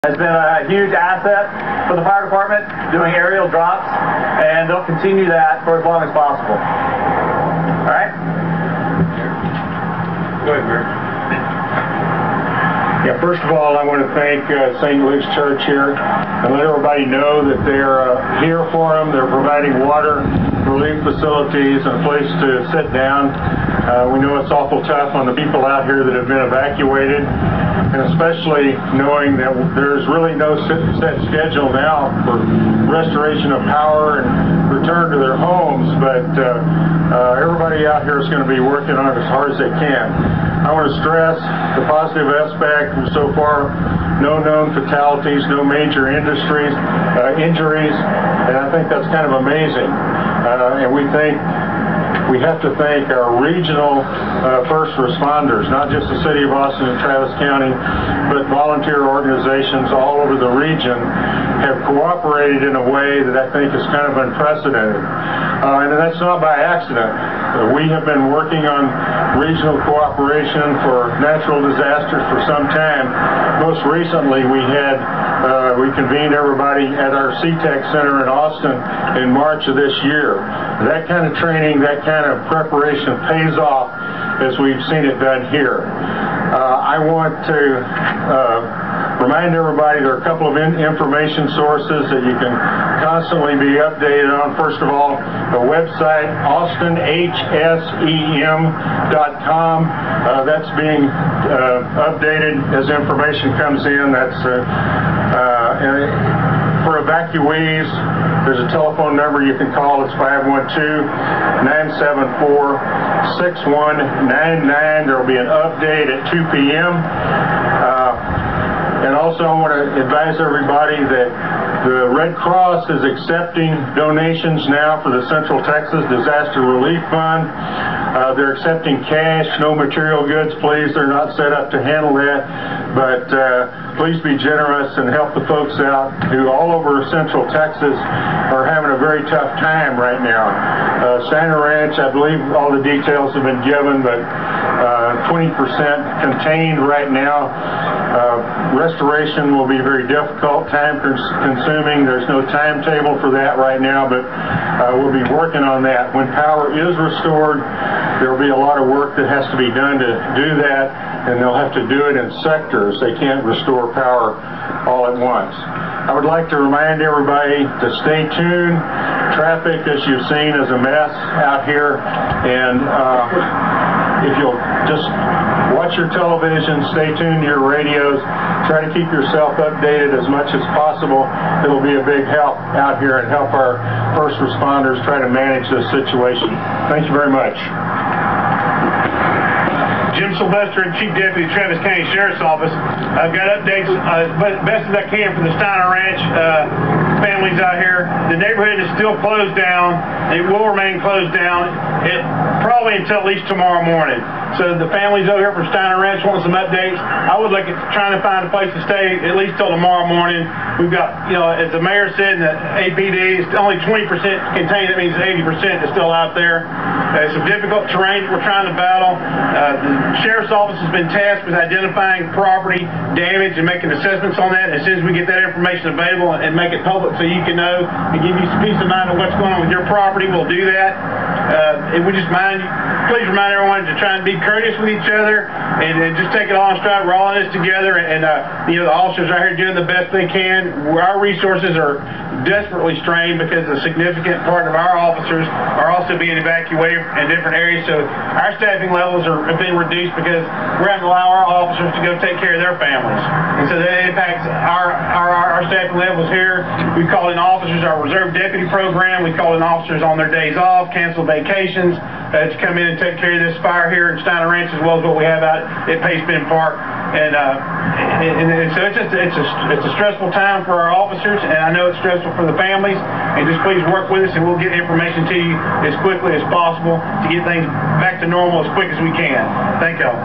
Has been a huge asset for the fire department, doing aerial drops, and they'll continue that for as long as possible. All right? Go ahead, Mayor. Yeah, first of all, I want to thank St. Luke's Church here and let everybody know that they're here for them. They're providing water, relief facilities, and a place to sit down. We know it's awful tough on the people out here that have been evacuated, and especially knowing that there's really no set schedule now for restoration of power and return to their homes, but everybody out here is going to be working on it as hard as they can. I want to stress the positive aspect. So far, no known fatalities, no major injuries, and I think that's kind of amazing. And we have to thank our regional first responders, not just the City of Austin and Travis County, but volunteer organizations all over the region have cooperated in a way that I think is kind of unprecedented. And that's not by accident. We have been working on regional cooperation for natural disasters for some time. Most recently, we convened everybody at our CTEC Center in Austin in March of this year. That kind of training, that kind of preparation pays off as we've seen it done here. I want to remind everybody there are a couple of information sources that you can constantly be updated on. First of all, the website austinhsem.com. That's being updated as information comes in. That's for evacuees. There's a telephone number you can call. It's 512-974-6199. There will be an update at 2 p.m. And also I want to advise everybody that the Red Cross is accepting donations now for the Central Texas Disaster Relief Fund. They're accepting cash, no material goods, please. They're not set up to handle that. But please be generous and help the folks out who all over Central Texas are having a very tough time right now. Steiner Ranch, I believe all the details have been given, but 20% contained right now. Restoration will be very difficult, time consuming. There's no timetable for that right now, but we'll be working on that. When power is restored, there will be a lot of work that has to be done to do that, and they'll have to do it in sectors. They can't restore power all at once. I would like to remind everybody to stay tuned. Traffic, as you've seen, is a mess out here, and if you'll just watch your television, stay tuned to your radios, try to keep yourself updated as much as possible. It'll be a big help out here and help our first responders try to manage this situation. Thank you very much. Jim Sylvester, Chief Deputy, Travis County Sheriff's Office. I've got updates best as I can for the Steiner Ranch families out here. The neighborhood is still closed down. It will remain closed down probably until at least tomorrow morning. So the families over here from Steiner Ranch want some updates. I would look at trying to find a place to stay at least till tomorrow morning. We've got, as the mayor said in the APD, it's only 20% contained. That means 80% is still out there. It's some difficult terrain that we're trying to battle. The Sheriff's Office has been tasked with identifying property damage and making assessments on that. As soon as we get that information available and make it public so you can know and give you some peace of mind of what's going on with your property, we'll do that. And we just please remind everyone to try and be courteous with each other and just take it all in stride. We're all in this together, and the officers are here doing the best they can. Our resources are desperately strained because a significant part of our officers are also being evacuated in different areas. So our staffing levels have been reduced because we're having to allow our officers to go take care of their families, and so that impacts our staffing levels here. We call in officers, our reserve deputy program. We call in officers on their days off, cancel vacations, to come in and take care of this fire here in Steiner Ranch, as well as what we have out at Pace Bend Park. And so it's a stressful time for our officers, and I know it's stressful for the families. And just please work with us, and we'll get information to you as quickly as possible to get things back to normal as quick as we can. Thank y'all.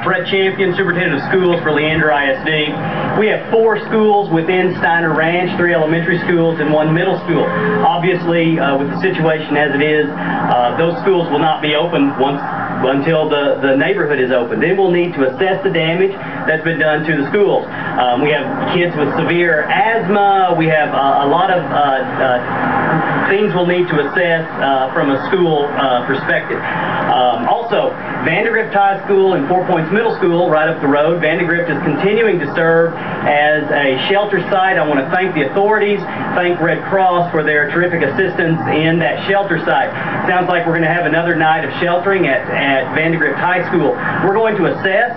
Brett Champion, Superintendent of Schools for Leander ISD. We have 4 schools within Steiner Ranch, 3 elementary schools and 1 middle school. Obviously, with the situation as it is, those schools will not be open once until the neighborhood is open. Then we'll need to assess the damage that's been done to the schools. We have kids with severe asthma. We have a lot of things we'll need to assess from a school perspective. Also, Vandergrift High School and 4 Points Middle School right up the road. Vandergrift is continuing to serve as a shelter site. I want to thank the authorities, thank Red Cross for their terrific assistance in that shelter site. Sounds like we're going to have another night of sheltering at Vandergrift High School. We're going to assess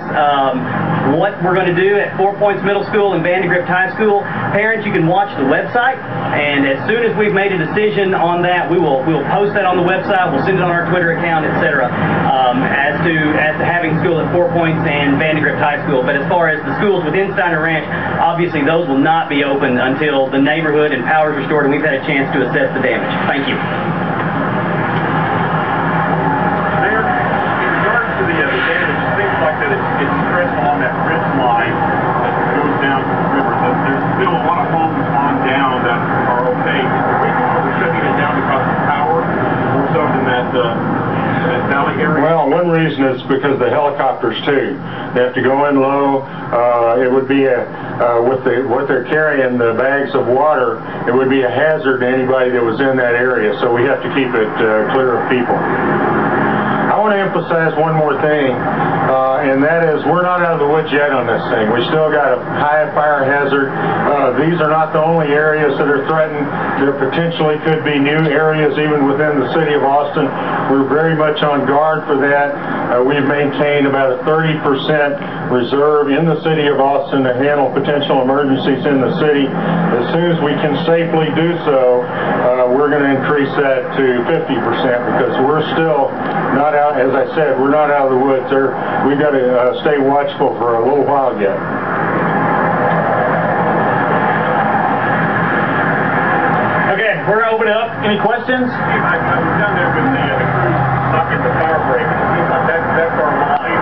what we're going to do at 4 Points Middle School and Vandergrift High School. Parents, you can watch the website, and as soon as we've made a decision on that, we will post that on the website. We'll send it on our Twitter account, etc. As to having school at 4 Points and Vandergrift High School. But as far as the schools within Steiner Ranch, obviously those will not be open until the neighborhood and power is restored and we've had a chance to assess the damage. Thank you. Mayor, in regards to the damage, it seems like that it's stretched along that ridge line that goes down to the river. There's still a lot of homes on down that are okay. Are we shutting it down because of power or something that valley area? Well, one reason is because the helicopters too. They have to go in low. It would be what they're carrying, the bags of water, it would be a hazard to anybody that was in that area. So we have to keep it clear of people. I want to emphasize one more thing, and that is we're not out of the woods yet on this thing. We still got a high fire hazard. These are not the only areas that are threatened. There potentially could be new areas even within the city of Austin. We're very much on guard for that. We've maintained about a 30% reserve in the city of Austin to handle potential emergencies in the city. As soon as we can safely do so, we're going to increase that to 50% because we're still not out, as I said, we're not out of the woods. We've got to stay watchful for a little while yet. Okay, we're going to open it up. Any questions? I was down there with the crew knocking the fire break. It seems like that's our line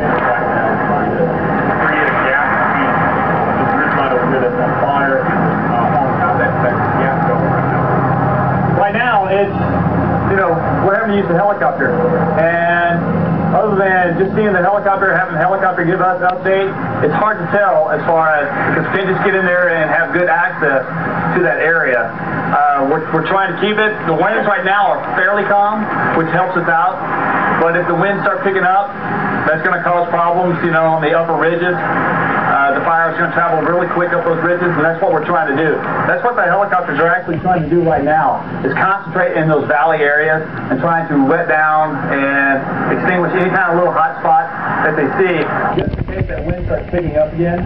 right now, trying to create a gap between the ridge line over here that's on fire. How's that gap going right now? Right now, it's, we're having to use the helicopter. And other than just seeing the helicopter, having the helicopter give us an update, it's hard to tell as far as, because we can't just get in there and have good access to that area. We're trying to keep it. The winds right now are fairly calm, which helps us out. But if the winds start picking up, that's going to cause problems, on the upper ridges. The fire is going to travel really quick up those ridges, and that's what we're trying to do. That's what the helicopters are actually trying to do right now, is concentrate in those valley areas and trying to wet down and extinguish any kind of little hot spot that they see, just in case that wind starts picking up again,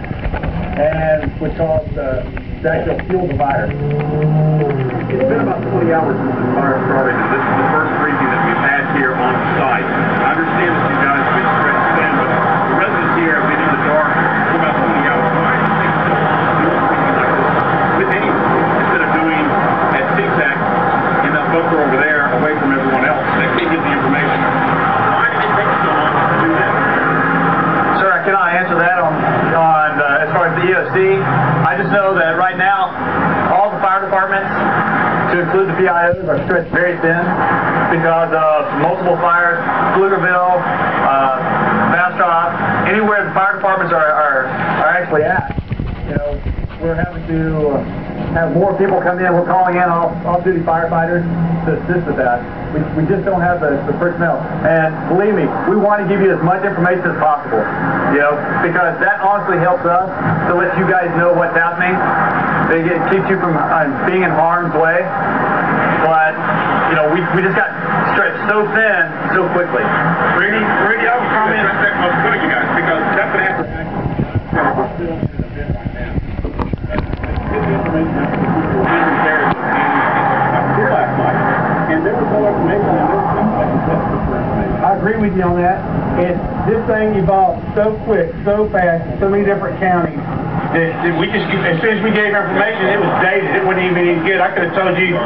and would cause the actual fuel the fire. It's been about 20 hours since the fire started, and this is the first briefing that we've had here on site. I understand that you guys have been stretched thin, but the residents here have been in the dark for about 20 hours. Why do you think so do a briefing like this with anyone instead of doing at zigzag in that bunker over there away from everyone else that can get the information? Why did it take so long to do that? Sir, I cannot answer that on as far as the EOC. I just know that right now, all the fire departments, to include the PIOs, are stretched very thin because of multiple fires, Pflugerville, Bastrop, anywhere the fire departments are actually at. We're having to have more people come in. We're calling in off-duty firefighters to assist with that. We just don't have the personnel. And believe me, we want to give you as much information as possible, because that honestly helps us to let you guys know what's happening. It keeps you from being in harm's way. But, we just got stretched so thin so quickly. Ricky, I would comment on that most good, you guys, because that's what happened. We're still in a bit right now. And get the information out to the people who were in there here last night, and there was no information on this thing like desperate for information. I agree with you on that. This thing evolved so quick, so fast, in so many different counties. We just, as soon as we gave information, it was dated. It wasn't even any good. I could have told you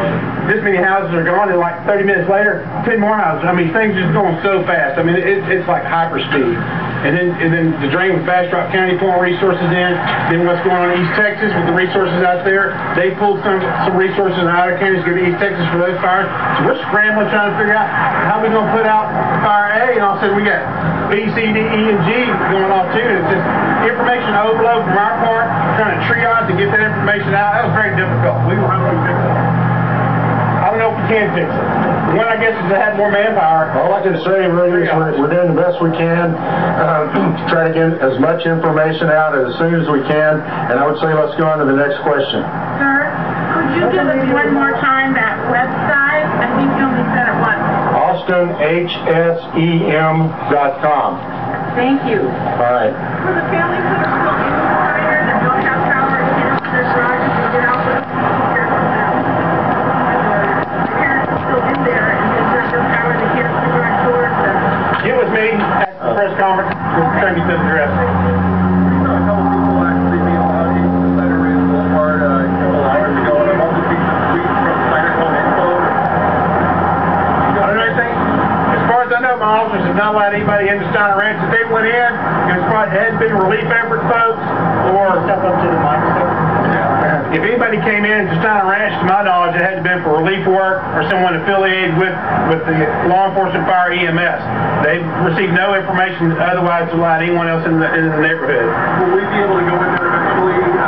this many houses are gone, and like 30 minutes later, 10 more houses. I mean, things just going so fast. I mean, it's like hyper speed. and then the drain with Bastrop County pulling resources in. Then what's going on in East Texas with the resources out there? They pulled some resources out of counties to go to East Texas for those fires. So we're scrambling trying to figure out how we're going to put out fire A, and all of a sudden we got B, C, D, E, and G going off too. It's just information overload from our part, trying to triage and get that information out. That was very difficult. We were hungry to fix it. I don't know if we can fix it. One, I guess, is to have more manpower. All I can say really is we're doing the best we can to try to get as much information out as soon as we can. And I would say let's go on to the next question. Sir, could you give us one more time that website? I think you only said it once. AustinHSEM.com. Thank you. All right. For the families that are still in the fire, that don't have power to get into their garages and get out with them, care for them. The parents are still in there and there's no power to get to the garage doors. Get with me at the press conference. We'll try to get this addressed. A couple people actually being allowed into the Steiner Ranch Boulevard a couple hours ago, and I'm also being tweets from Steiner Home Info. I don't know anything. As far as I know, my officers have not allowed anybody into Steiner Ranch. If they went in, it was probably had been relief effort folks, or step up to the mic. If anybody came in to Steiner Ranch, to my knowledge, it had to been for relief work or someone affiliated with the law enforcement, fire, EMS. They've received no information otherwise to allow anyone else in the neighborhood. Will we be able to go in there eventually to the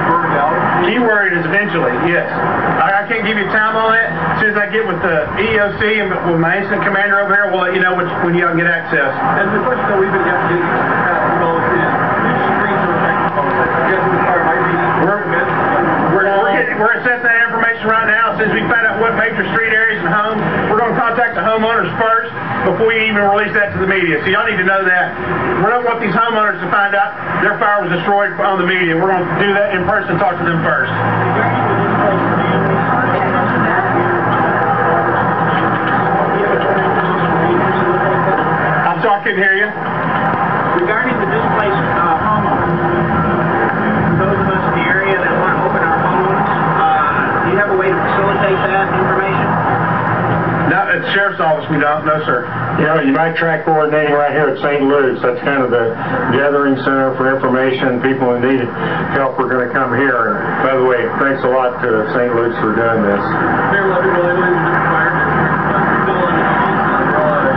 burned out? Keyword is eventually, yes. I can't give you time on it. As soon as I get with the EOC and with my incident commander over here, we'll let you know when y'all can get access. And the question that we've been getting developed is which streets are affected most? I guess the fire might be we're assessing that information right now. As soon as we find out what major street areas and homes, we're going to contact the homeowners first before we even release that to the media. So y'all need to know that. We don't want these homeowners to find out their fire was destroyed on the media. We're going to do that in person and talk to them first. I'm sorry, I couldn't hear you. Regarding the displaced homeowners, those of us in the area that want to open our homes, do you have a way to facilitate that information? Not at the Sheriff's Office, we don't. No, sir. You know, you might try coordinating right here at St. Luke's. That's kind of the gathering center for information. People who need help are going to come here. And by the way, thanks a lot to St. Luke's for doing this. Mayor Levy, related to the fire district, still on the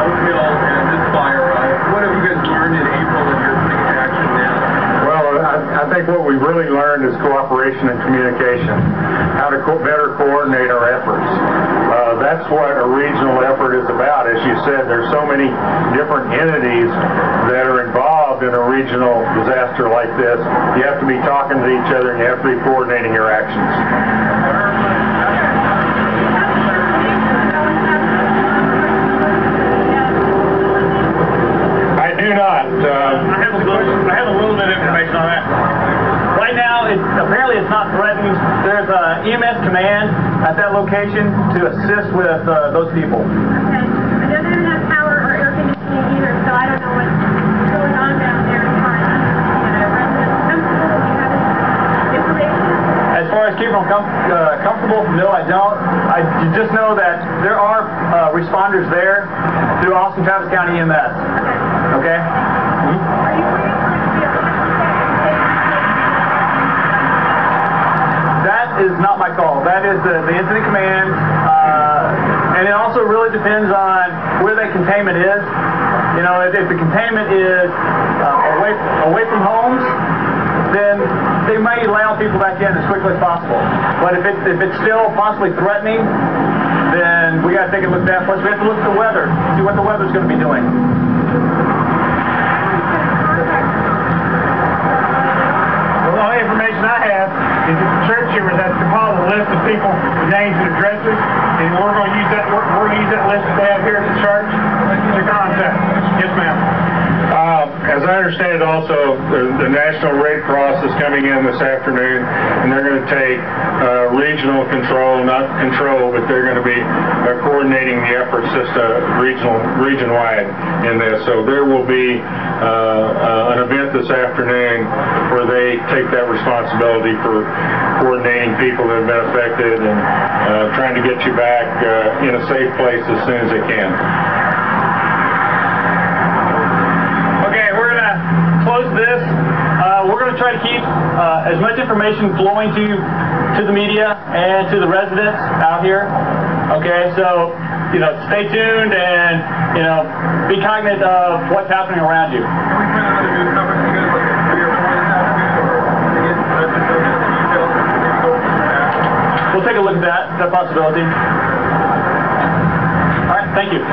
Oak Hill and this fire. What have you guys learned in April that you're putting into action now? Well, I think what we've really learned is cooperation and communication, how to better coordinate our efforts. That's what a regional effort is about. As you said, there's so many different entities that are involved in a regional disaster like this. You have to be talking to each other and you have to be coordinating your actions. I do not. I have a little bit of information on that. Right now, apparently it's not threatening. There's a EMS command at that location to assist with those people. Okay. It doesn't even have power or air conditioning either, so I don't know what's going on down there as far as residents comfortable. Do you have any information? As far as keeping them comfortable, no, I don't. I just know that there are responders there through Austin Travis County EMS. Okay? Mm-hmm. Are you waiting for it to be able to That is not my call. That is the incident command. And it also really depends on where that containment is. You know, if the containment is away from homes, then they may allow people back in as quickly as possible. But if it's still possibly threatening, then we got to take a look at that. Plus, we have to look at the weather, see what the weather's going to be doing. Well, the only information I have is that the church here has compiled a list of people with names and addresses, and we're going to use that. We're going to use that list that they have here at the church to contact. Yes, ma'am. As I understand it also, the National Red Cross is coming in this afternoon, and they're going to take regional control, not control, but they're going to be coordinating the efforts just region-wide in this. So there will be an event this afternoon where they take that responsibility for coordinating people that have been affected and trying to get you back in a safe place as soon as they can. this, we're going to try to keep as much information flowing to the media and to the residents out here. Okay, so, you know, stay tuned and, you know, be cognizant of what's happening around you. Can we plan on doing coverage together, like 3 or 4 this afternoon, or to get residents of the details, maybe go from that? We'll take a look at that possibility. All right, thank you.